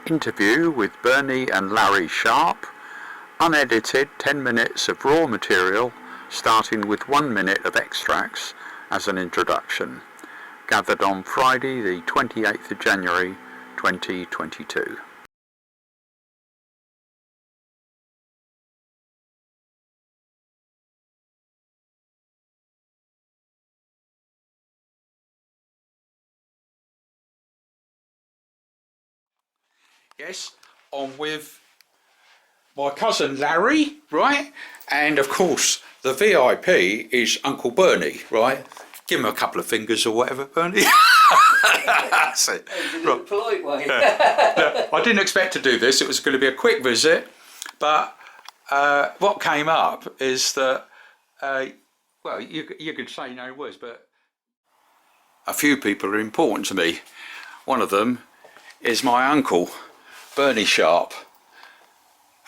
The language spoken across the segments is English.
Interview with Bernie and Larry Sharp, unedited 10 minutes of raw material, starting with 1 minute of extracts as an introduction, gathered on Friday the 28th of January 2022. Yes, on with my cousin Larry, right? And of course, the VIP is Uncle Bernie, right? Give him a couple of fingers or whatever, Bernie. That's it. In a polite way. No, I didn't expect to do this. It was going to be a quick visit, but what came up is that, well, you could say no words, but a few people are important to me. One of them is my uncle, Bernie Sharp,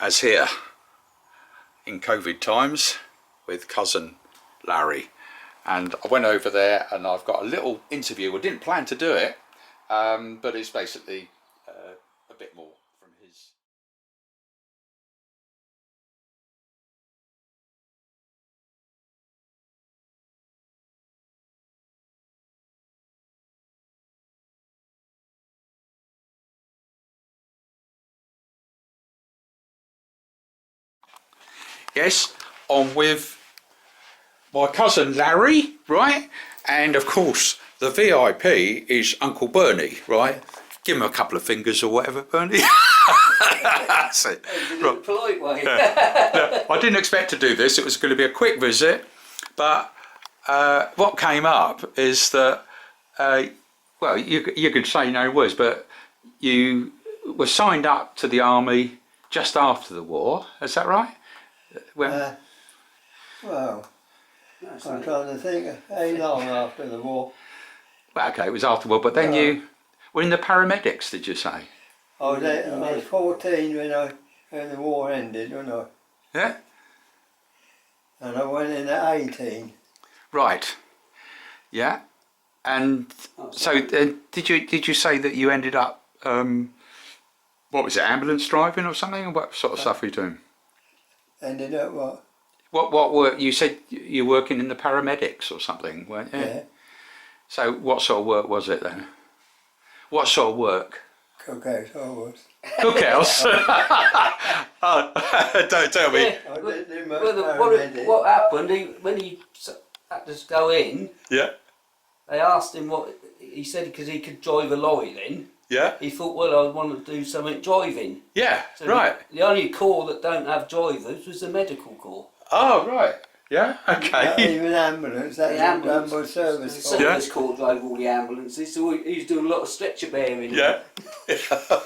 as here in COVID times with cousin Larry. And I went over there and I've got a little interview. I didn't plan to do it, but it's basically a bit more from his. Yes, on with my cousin Larry, right? And of course, the VIP is Uncle Bernie, right? Give him a couple of fingers or whatever, Bernie. That's it. In a polite way. No, I didn't expect to do this. It was going to be a quick visit, but what came up is that, well, you could say no words, but you were signed up to the army just after the war. Is that right? Well, I'm trying to think how long after the war. Well, okay, it was after the war, but then you were in the paramedics, did you say? I was 14 when the war ended, wasn't I? Yeah. And I went in at 18. Right. Yeah. And so did you say that you ended up what was it, ambulance driving or something? What sort of stuff were you doing? Ended up what? What work? You said you're working in the paramedics or something, weren't you? Yeah. So what sort of work was it then? What sort of work? Cookhouse I was. Cookhouse? Oh, don't tell me. Yeah. I didn't do much What happened, when he had to go in, Yeah. they asked him what, he said because he could drive a lorry then. Yeah. He thought, well, I want to do something driving. Yeah. So right. The only corps that don't have drivers was the medical corps. Oh, right. Yeah. Not Okay. even ambulance, that's done by The service. service corps drove all the ambulances, so he was doing a lot of stretcher bearing. Yeah. Because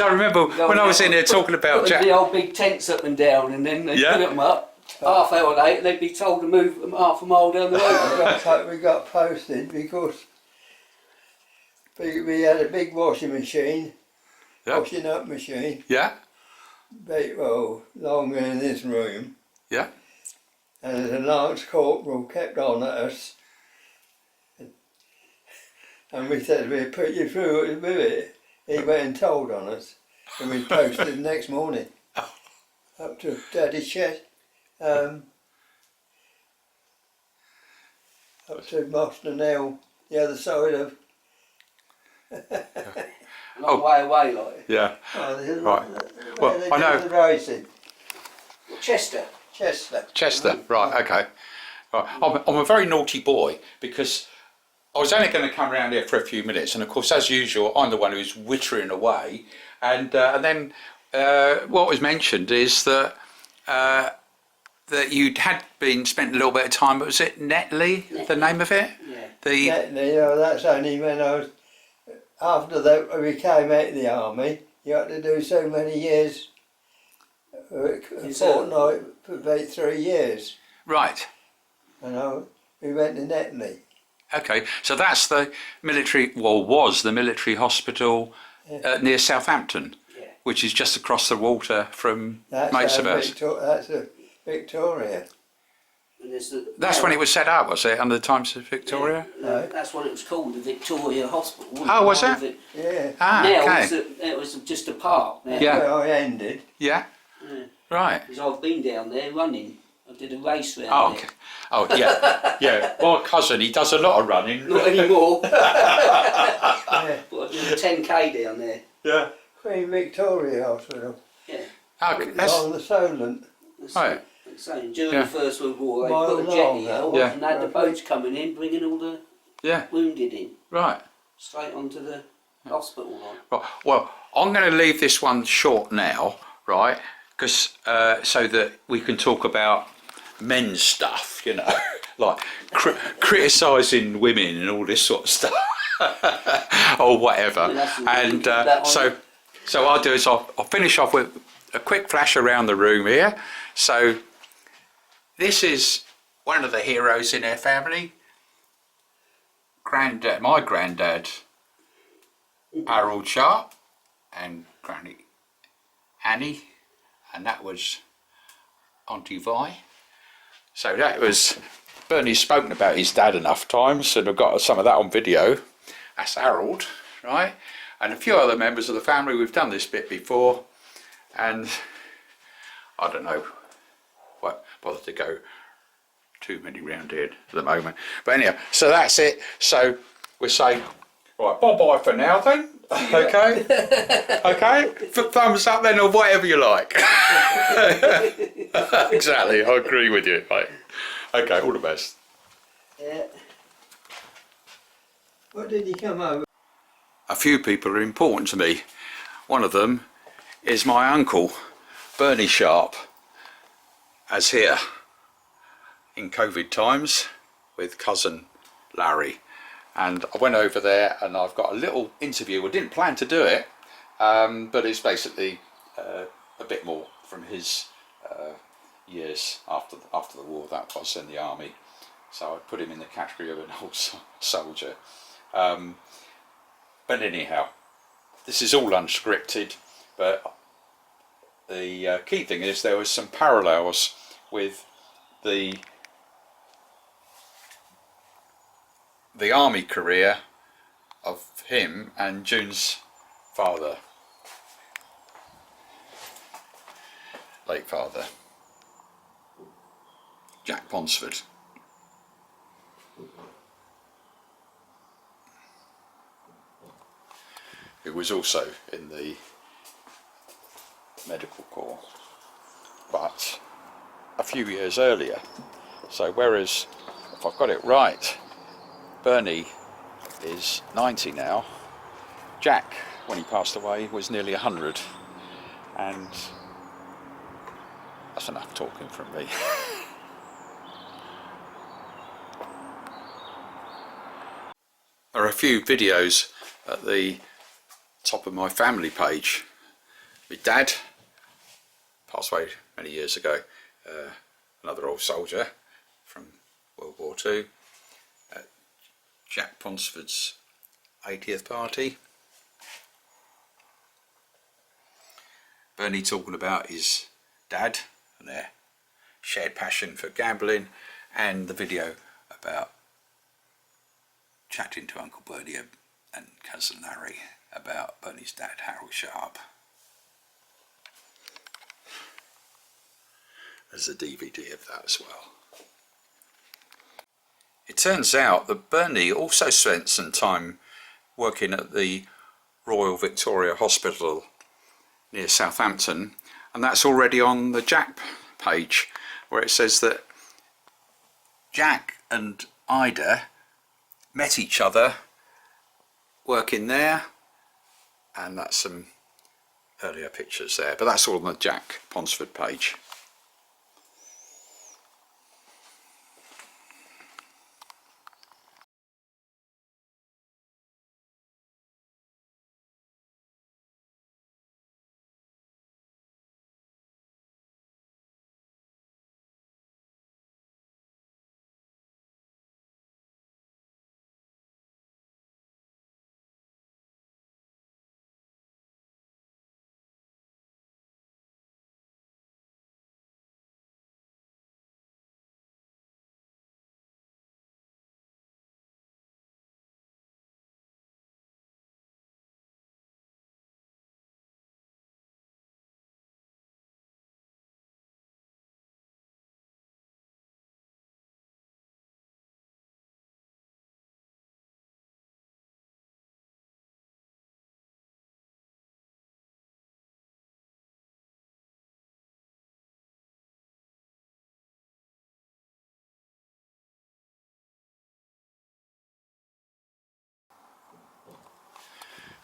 I remember when I was in here talking about put Jack. the old big tents up and down, and then they put them up. Half hour later, they'd be told to move them half a mile down the road. We got posted because we had a big washing machine, washing up machine, Yeah. big, longer than this room. Yeah. And the Lance Corporal kept on at us, and we said we'd put you through it with it. He went and told on us, and we posted the next morning up to Daddy's shed, up to Boston Hill, the other side of. Long way away, like. Yeah. Right. Well, I know. The racing. Chester. Chester, right, okay. Right. I'm a very naughty boy because I was only going to come around here for a few minutes, and of course, as usual, I'm the one who's wittering away. And then what was mentioned is that that you'd had been spent a little bit of time. Was it Netley, the name of it? Yeah. That's only when I was. After that, we came out of the army. You had to do so many years. A fortnight for about 3 years. Right. And we went to Netley. Okay, so that's the military, well, was the military hospital near Southampton, which is just across the water from mates of ours. That's Victoria. And there's the, That's when it was set up, was it, under the times of Victoria? Yeah, that's what it was called, the Victoria Hospital. wasn't Oh, it? was Rather it? than- Yeah. Ah, now okay. it was just a park. Now. Yeah. Where I ended. Yeah, Yeah. right. Because I've been down there running. I did a race round Oh, there. okay. Oh, yeah, yeah. My cousin, he does a lot of running. Not anymore. But Yeah. I did a 10k down there. Yeah. Queen Victoria Hospital. Yeah. Okay, that's, On the Solent. That's right. like saying, during Yeah. the First World War, they Miles put a jetty long, out Yeah. and had the boats coming in, bringing all the Yeah, wounded in, right. straight onto the hospital line. Right. Well, I'm going to leave this one short now, right? Because so that we can talk about men's stuff, you know, like criticising women and all this sort of stuff, or whatever. I mean, that's the- And that so I'll do is I'll finish off with a quick flash around the room here. So this is one of the heroes in our family. Granddad, my granddad, Harold Sharp, and Granny Annie, and that was Auntie Vi. So that was, Bernie's spoken about his dad enough times, and I've got some of that on video. That's Harold, right? And a few other members of the family. We've done this bit before, and I don't know what bother to go too many round here at the moment. But anyhow, so that's it. So we'll say, right, bye-bye for now then. Okay? Okay? Thumbs up then, or whatever you like. Exactly, I agree with you. Right. Okay, all the best. Yeah. What did he come over? A few people are important to me. One of them is my uncle, Bernie Sharp, as here in COVID times with cousin Larry. And I went over there and I've got a little interview. I didn't plan to do it, but it's basically a bit more from his years after the war. That was in the army, so I put him in the category of an old soldier. But anyhow, this is all unscripted, but the key thing is there was some parallels with the army career of him and June's father, late father, Jack Ponsford. Who was also in the medical corps, but a few years earlier. So whereas, if I've got it right, Bernie is 90 now, Jack, when he passed away, was nearly 100, and that's enough talking from me. There are a few videos at the top of my family page. My dad passed away many years ago, another old soldier from World War II. Jack Ponsford's 80th party. Bernie talking about his dad and their shared passion for gambling, and the video about chatting to Uncle Bernie and cousin Larry about Bernie's dad, Harold Sharp. There's a DVD of that as well. It turns out that Bernie also spent some time working at the Royal Victoria Hospital near Southampton, and that's already on the Jack page, where it says that Jack and Ida met each other working there, and that's some earlier pictures there, but that's all on the Jack Ponsford page.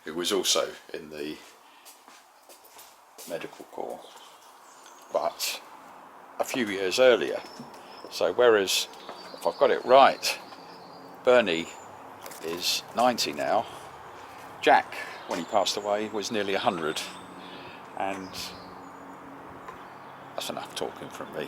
who was also in the medical corps, but a few years earlier. So whereas, if I've got it right, Bernie is 90 now, Jack, when he passed away, was nearly 100, and that's enough talking from me.